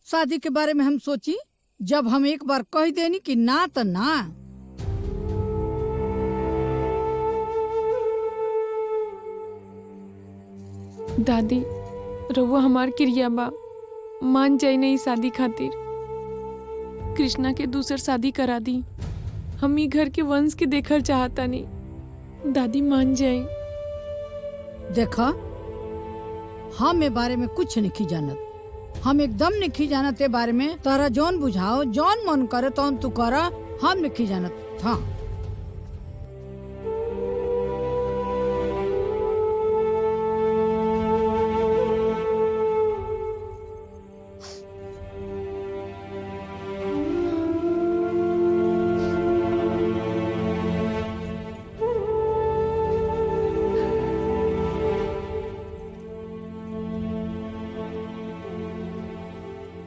शादी के बारे में हम सोची, जब हम एक बार कह देनी कि ना तो ना। दादी रउआ हमार क्रिया बा, मान जाए नहीं शादी खातिर। कृष्णा के दूसर शादी करा दी। हम ही घर के वंश के देखल चाहता नहीं। दादी मान जाए। देखा, हम ए बारे में कुछ नहीं जानत। हम एकदम नहीं जानत ए बारे में। तारा जौन बुझाओ, जौन मन करे तौन तू करा, हम नहीं जानत। हाँ,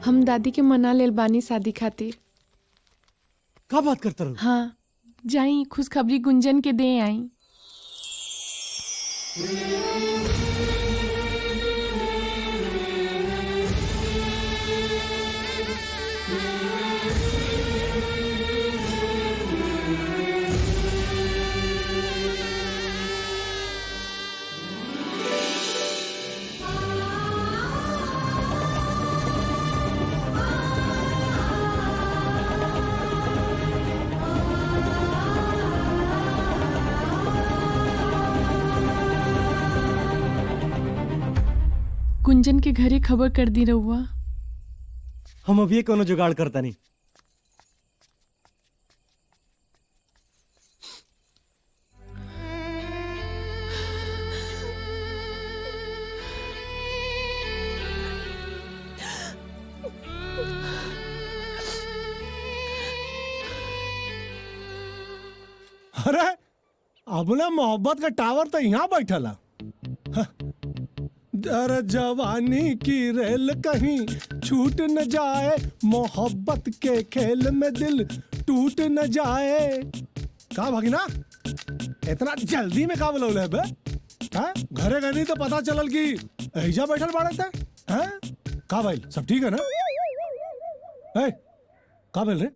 हम दादी के मना लेल बानी शादी खातिर। का बात करता रहो? हाँ, जाई खुशखबरी गुंजन के दे आई। गुंजन के घरे खबर कर दी रहुआ। हम अभी कोनो जुगाड़ करता नहीं। अरे अपना मोहब्बत का टावर तो यहाँ बैठला। दर जवानी की रेल कहीं छूट न जाए, मोहब्बत के खेल में दिल टूट न जाए। का भगिना इतना जल्दी में का बोले बे? हाँ? घरे गनी तो पता चलल कि ऐजा बैठल बाड़े थे। हाँ? का भाई सब ठीक है ना? ए, का बोल रे?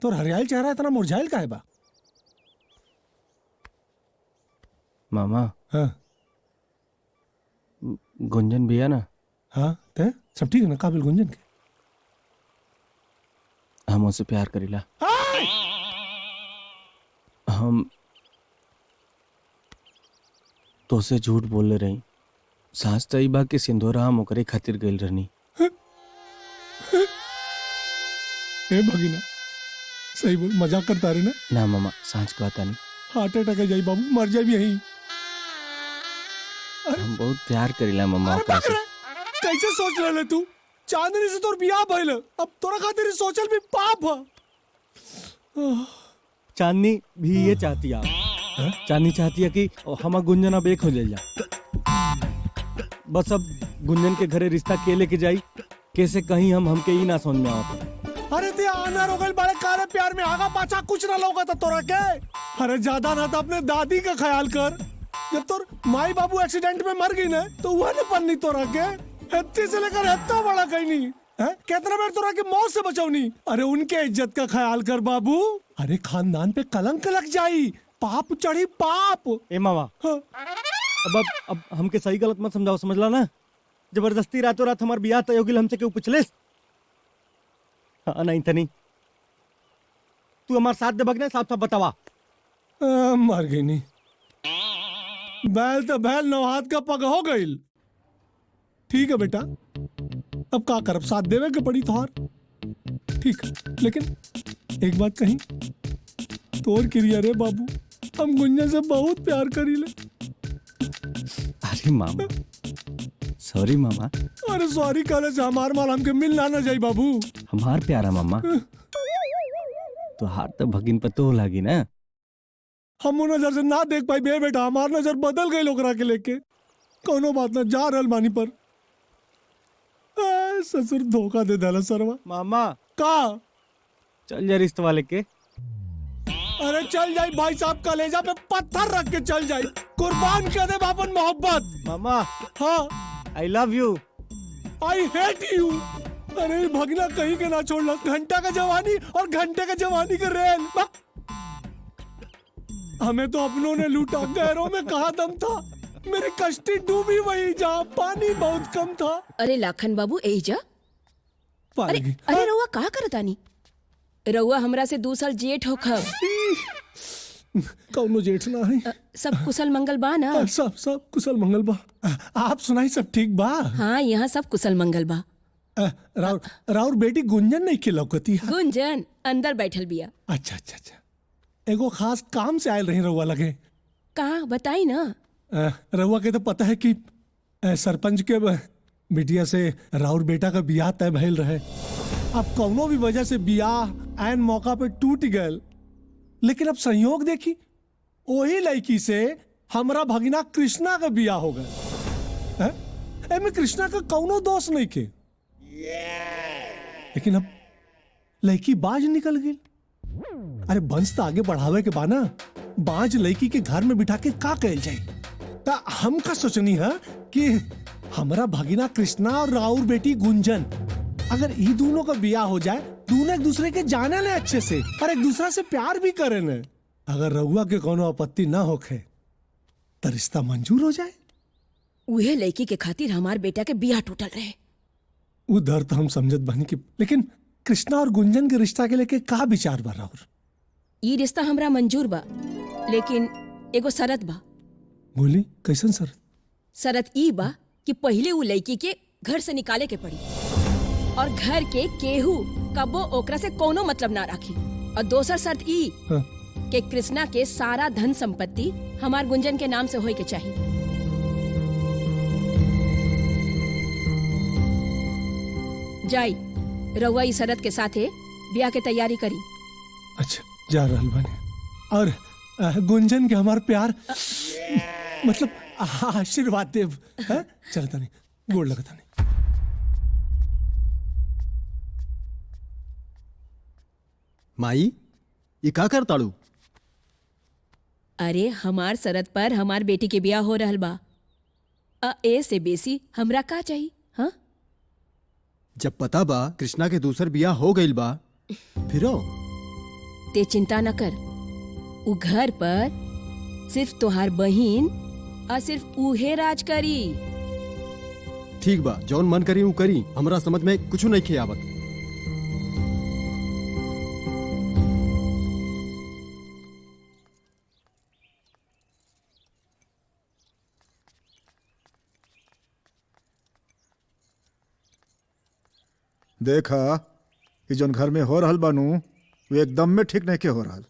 तोर हरियाल चेहरा इतना मुरझाइल का है बा? मामा, हाँ? गुंजन भैया ना। हाँ ते सब ठीक है ना? काबिल गुंजन के हम उससे प्यार करीला। हम तो से झूठ बोले रही। सास तो ई बा के सिंदूरा हम ओकरे खातिर गइल रहनी। ए भगिना सही बोल, मजाक करता रहे ना? ना मामा, सांच कहता नहीं। हार्ट अटैक आ जाई बाबू, मर जाए भी यहीं। हम बहुत प्यार करीला मामा अरे ओकरा से। कैसे सोच रहे तू? चांदनी से तोर बियाह भइल, अब तोरा खातिर सोचल भी पाप है। चांदनी भी ये चाहती है। चांदनी चाहती है कि हम गुंजन अब एक हो जा। बस अब गुंजन के घरे रिश्ता के लेके जाई, कैसे कहीं हमके ही ना समझ में आवत। अरे ते आना रोगल बड़े कारे प्यार में आगा पाछा कुछ ना लौका था तोरा के। अरे ज्यादा ना तो अपने दादी का ख्याल कर। जब तोर माई बाबू एक्सीडेंट में मर गई ना तो वह ने पन्नी तोरा के हत्ती से लेकर हत्ता बड़ा कहीं नहीं है। कितना बार तोरा के मौत से बचाऊ नहीं। अरे उनके इज्जत का ख्याल कर बाबू। अरे खानदान पे कलंक लग जाई, पाप चढ़ी पाप। ए मामा, हाँ। अब हमके सही गलत मत समझाओ, समझला ना? जबरदस्ती रातों रात हमार बियाह तय हो गइल, हमसे क्यों पूछलेस? हाँ नहीं था नहीं। तू हमार साथ दे भगने, साफ साफ बतावा। मर गई नहीं। बैल तो बैल, नौ हाथ का पग हो गई। ठीक है बेटा, अब का करब, साथ देवे के पड़ी तोहार। ठीक, लेकिन एक बात कही, तोर क्रिया रे बाबू, हम गुंजन से बहुत प्यार करी ले। अरे मामा, सॉरी मामा। अरे सॉरी कहले से हमार माल हमके मिल ना जाई बाबू। हमार प्यारा मामा तो हार तो भगिन पतो लागी ना। हम वो नजर से ना देख पाई बे बेटा, हमार नजर बदल गई लोकरा के लेके। कोनो बात ना, जा रहल बानी पर ससुर धोखा दे देला सरवा। मामा का चल जा रिश्ते वाले के। अरे चल जाई भाई साहब, कलेजा पे पत्थर रख के चल जाई, कुर्बान कर दे बापन मोहब्बत। मामा हाँ, I love you. I hate you. अरे भगना कहीं के ना छोड़ना, घंटा का जवानी और घंटे का जवानी का रेल। हमें तो अपनों ने लूटा, गैरों में कहा दम था। मेरी कश्ती डूबी वही जहाँ पानी बहुत कम था। अरे लाखन बाबू एजा, अरे पानी अरे रउआ का करतानी? रउआ हमरा से 2 साल जेठ होखब। कौनो जेठ ना है। सब कुशल मंगल बा ना? सब कुशल मंगल बा। आप सुनाई सब ठीक बा? हाँ, यहाँ सब कुशल मंगल बा। राउर बेटी गुंजन नहीं खिलौकती है? गुंजन अंदर बैठल बिया। अच्छा अच्छा अच्छा, एगो खास काम से आयल रही रउआ लगे। कहाँ बताई ना? रउआ के तो पता है कि सरपंच के बिटिया से राउर बेटा का बियाह तय भइल रहे। अब कौनो भी वजह से बियाह ऐन मौका पे टूट गयल, लेकिन अब संयोग देखी वही लड़की से हमरा भगिना कृष्णा का बियाह हो गया। एमे कृष्णा का कौनो दोष नहीं के, लेकिन अब लड़की बाज निकल गई। अरे वंश तो आगे बढ़ावे के बाना, बाज लड़की के घर में बिठा के का कहल जाए? ता हम का सोचनी है कि हमरा भगिना कृष्णा और राउर बेटी गुंजन, अगर ये दोनों का बियाह हो जाए, दोनों एक दूसरे के जाने ले अच्छे से और एक दूसरा से प्यार भी करे न। अगर रउआ के कोनो आपत्ति ना होखे तो रिश्ता मंजूर हो जाए। उहे लड़की के खातिर हमार बेटा के बियाह टूटल रहे। उधर तो हम समझत बनी की, लेकिन कृष्णा और गुंजन के रिश्ता के लेके का विचार बा राउर? ये रिश्ता हमरा मंजूर बा, लेकिन एगो शरत बा। बोली कैसन सर? शरत ई बा कि पहले वो लड़की के घर से निकाले के पड़ी और घर के केहू कबो ओकरा से कोनो मतलब ना राखी। और दोसर शर्त ई कि कृष्णा के सारा धन संपत्ति हमार गुंजन के नाम से होए के चाहिए। जाई रउआ ई शरत के साथे ब्याह के तैयारी करी। अच्छा जा रहल बानी। और गुंजन के हमार प्यार मतलब आशीर्वाद देव। चलता नहीं, गोड़ लगता नहीं। माई ये का कर ताड़ू? अरे हमार शरत पर हमार बेटी के ब्याह हो रहल बा। ए से बेसी हमरा का चाहिए? हाँ, जब पता बा कृष्णा के दूसर बियाह हो गईल बा, फिरो ते चिंता न कर। उ घर पर सिर्फ तोहार बहिन और सिर्फ उहे राज करी। ठीक बा, जौन मन करी ऊ करी, हमरा समझ में कुछ नहीं खियावत। देखा कि जोन घर में हो रहल बानू वो एकदम में ठीक नहीं के हो रहल।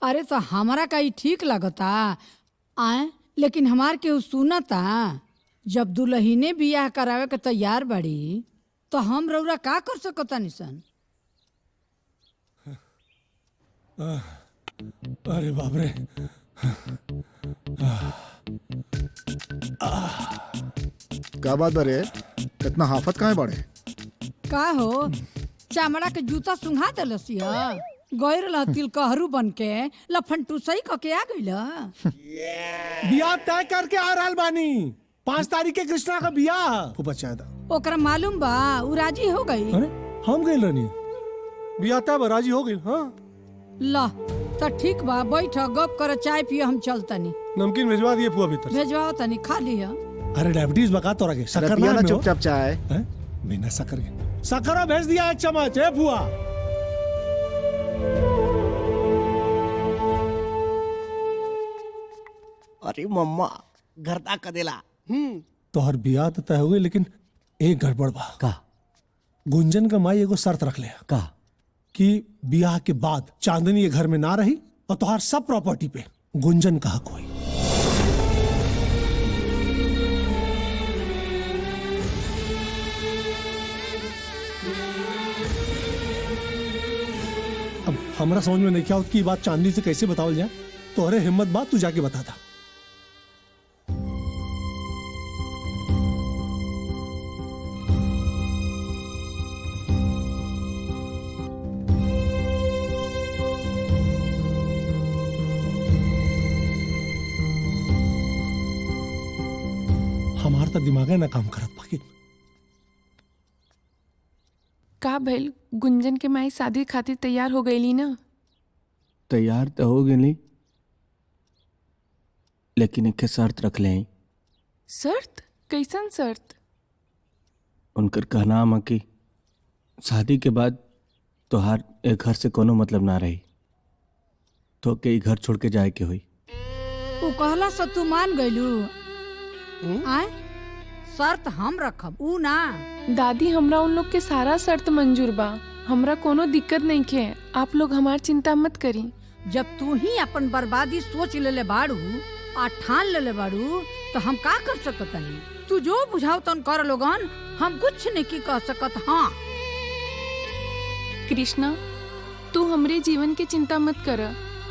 अरे तो हमारा का ही ठीक लगता आए, लेकिन हमार के सुनता जब दुल्हने बियाह करावे के तैयार बड़ी तो हम रउरा का कर सकता निसन? अरे बाप रे, क्या बात बरे, इतना हाफत काहे बाड़े? का हो चमड़ा के जूता सुंघा दिलसी है? गैर तिल कहरू बन के लफंटू सही के आ गई। बियाह तय करके आ रहल बानी। 5 तारीख के कृष्णा का बियाह। ओकरा मालूम बा उ राजी हो गई। अरे हम गइल रहनी, बियाह तय बा, राजी हो गई। हाँ ला तो ठीक बा, बैठ गप कर, चाय पिए, हम चलतनी। नमकीन भेजवा दिए फुआ भीतर। भेजवाओ तनी, खा लिया। अरे डायबिटीज बका तोरा के, शक्कर पिया ना ना में हो? चुपचाप चाय। बिना शक्कर के शक्कर भेज दिया 1 चम्मच। है फुआ? अरे मम्मा घरता कदेला। तोहर बियाह तो तय हो गई, लेकिन एक गड़बड़ बा। का? गुंजन का माई एगो शर्त रख ले का? कि बियाह के बाद चांदनी ये घर में ना रही और तोहार सब प्रॉपर्टी पे गुंजन का हक हुई। अब हमरा समझ में नहीं क्या की बात चांदनी से कैसे बतावल जाए। तोहरे हिम्मत बात तू जाके बता दा। हमार तो दिमाग है ना काम करत बाकी। का भइल गुंजन के माई शादी खातिर तैयार हो गईली ना? तैयार तो हो गई, लेकिन एक शर्त रख ले। शर्त? कैसन शर्त? उनकर कहना है कि शादी के बाद तोहार एक घर से कोनो मतलब ना रही, तो के ई घर छोड़ के जाए के हुई। उ कहला से तू मान गइलू? आय शर्त हम रखब, ऊ ना। दादी हमरा उन लोग के सारा शर्त मंजूर बा, हमरा कोनो दिक्कत नहीं है। आप लोग हमार चिंता मत करी। जब तू ही अपन बर्बादी सोच लेले बाड़ू आ ठान लेले बाड़ू तो हम का कर सकतनी? तू जो बुझाओ तन कर लोगन, हम कुछ नहीं कह सकत। हाँ कृष्णा, तू हमरे जीवन की चिंता मत कर,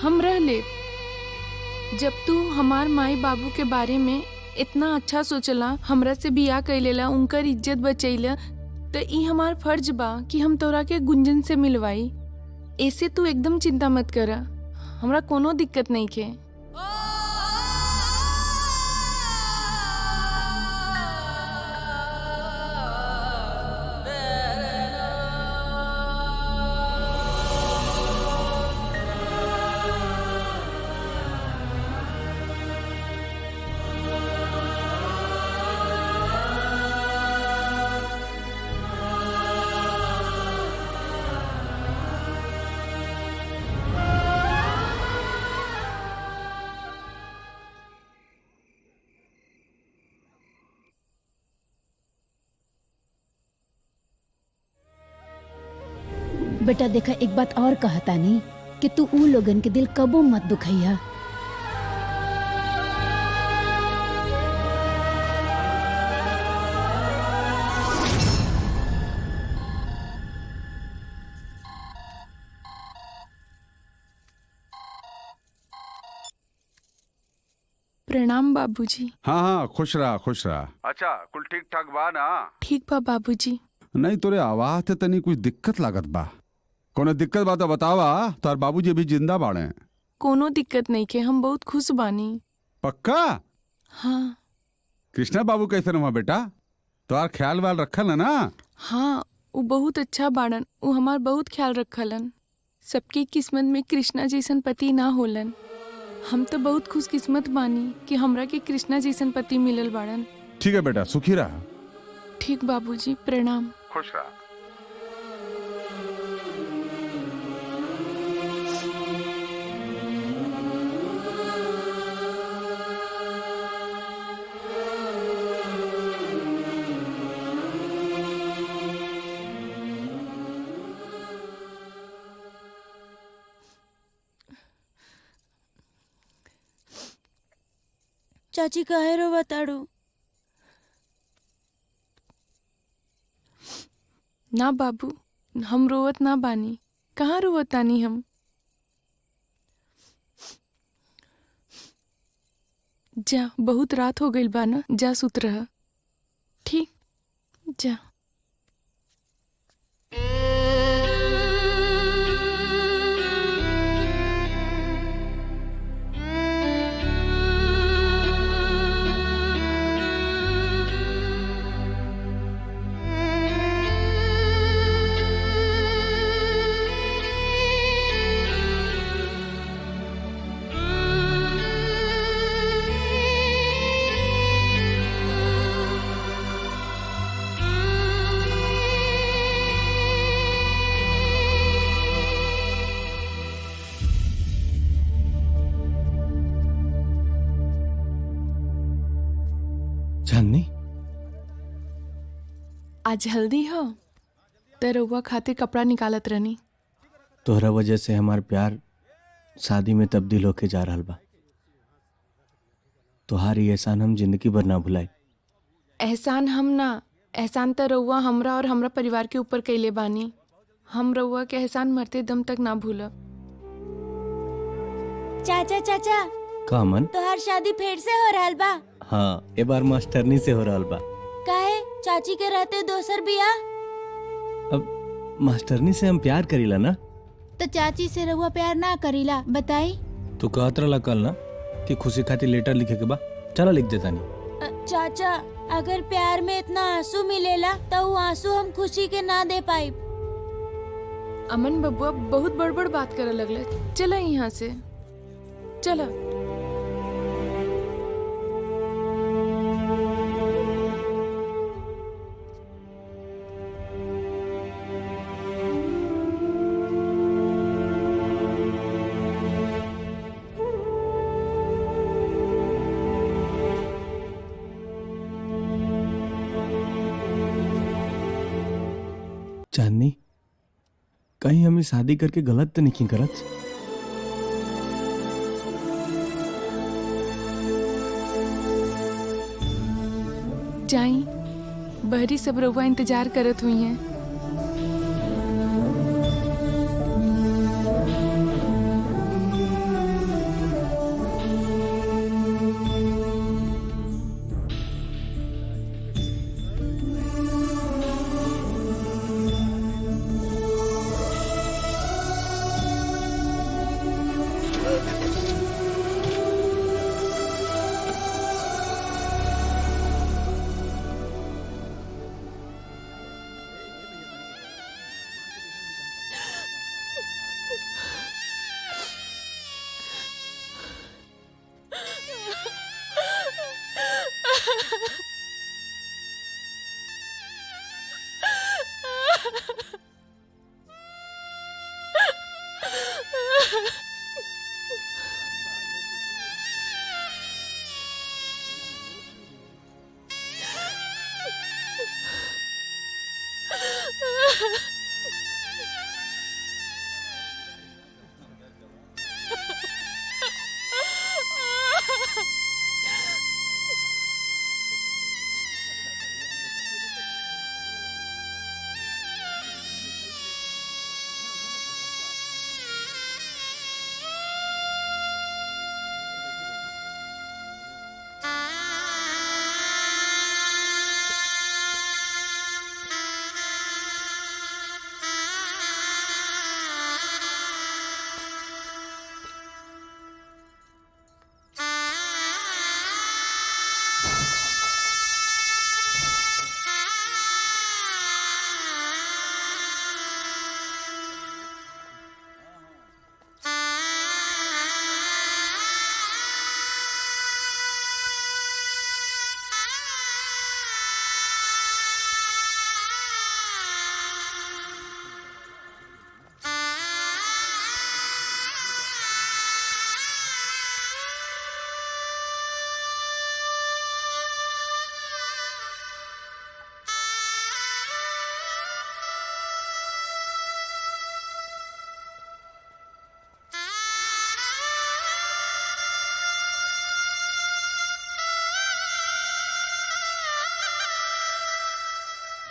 हम रह ले। जब तू हमार माई बाबू के बारे में इतना अच्छा सोचला, हमरा से बियाह कैलेला, उनकर इज्जत बचैला, तो ई हमार फर्ज बा कि हम तोरा के गुंजन से मिलवाई। ऐसे तू एकदम चिंता मत कर, हमरा कोनो दिक्कत नहीं है। बेटा देखा, एक बात और कहता नहीं कि तू ऊ लोगन के दिल कबो मत दुखैया। प्रणाम बाबूजी। हाँ हाँ, खुश रहा खुश रहा। अच्छा, कुल ठीक ठाक बा ना? ठीक बा बाबूजी। नहीं तोरे आवाज ते तनी कुछ दिक्कत लागत बा। कोनो दिक्कत बा तो बतावा, तार बाबूजी भी जिंदा बाड़े। कोनो दिक्कत नहीं के, हम बहुत खुश बानी। पक्का? हाँ। कृष्णा बाबू कैसे रहा बेटा? तोहार ख्याल वाल रखल है ना? हाँ, वो बहुत अच्छा बाड़न, वो हमार बहुत ख्याल रखलन। सबकी किस्मत में कृष्णा जैसन पति ना होलन। हम तो बहुत खुशकिस्मत बानी कि हमरा के कृष्णा जैसन पति मिलल बाड़न। ठीक है बेटा, सुखी रहा। ठीक बाबूजी, प्रणाम। खुश रहा। चाची काहे रो बताड़ू? ना बाबू, हम रोवत ना बानी। कहाँ रोवत आनी हम? जा, बहुत रात हो गई बा ना, जा सुत रह। ठीक, जा। चांदनी, आज हल्दी हो तो रउआ खातिर कपड़ा निकालत रहनी। तोहरा वजह से हमार प्यार शादी में तब्दील होके जा रहा बा। तोहारी एहसान हम जिंदगी भर ना भुलाई। एहसान हम ना, एहसान तो रउआ हमरा और हमरा परिवार के ऊपर कैले बानी। हम रउआ के एहसान मरते दम तक ना भूलब। चाचा चाचा, का मन? तोहार शादी फिर से हो रहल बा? हाँ, ए बार मास्टरनी से हो रहा बा। काहे? चाची के रहते दोसर बिया? अब मास्टरनी से हम प्यार करीला ना। तो चाची से रहुआ प्यार ना करीला, बताई? तू कहत रहला कल ना कि खुशी खातिर लेटर लिखे के बा। चला लिख देता नहीं। चाचा, अगर प्यार में इतना आंसू मिलेला तो वो आंसू हम खुशी के ना दे पाई। अमन बबुआ बहुत बड़ बात करे लगले। चला यहाँ से, चला। चांदनी, कहीं हमें शादी करके गलत तो नहीं करत? जाई, बहरी सब रउआ इंतजार करत हुई हैं।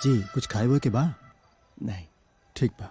जी कुछ खाए हुए के बा? नहीं। ठीक बा।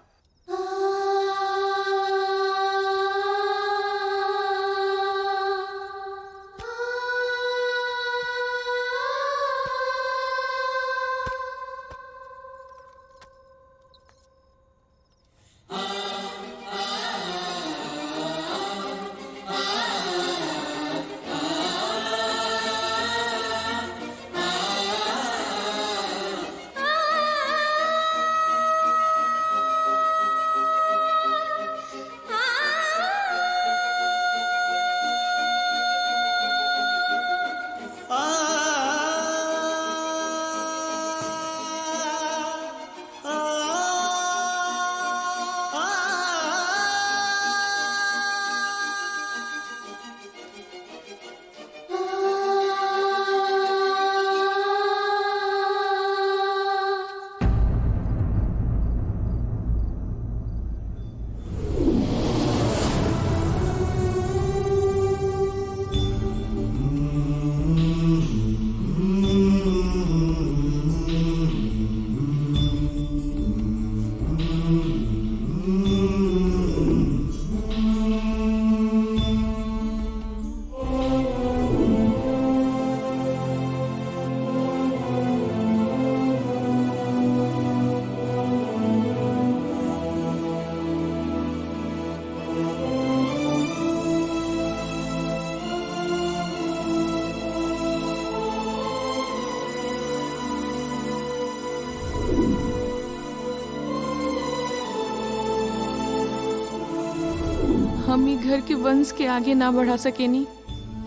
हम ही घर के वंश के आगे ना बढ़ा सकेनी,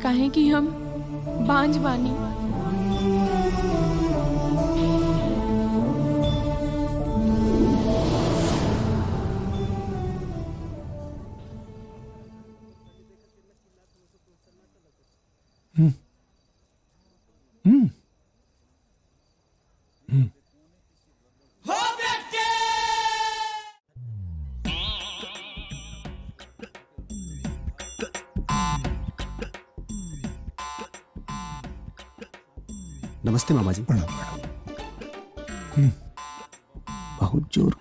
काहे कि हम बांझ बानी। नमस्ते मामा जी। बहुत जोर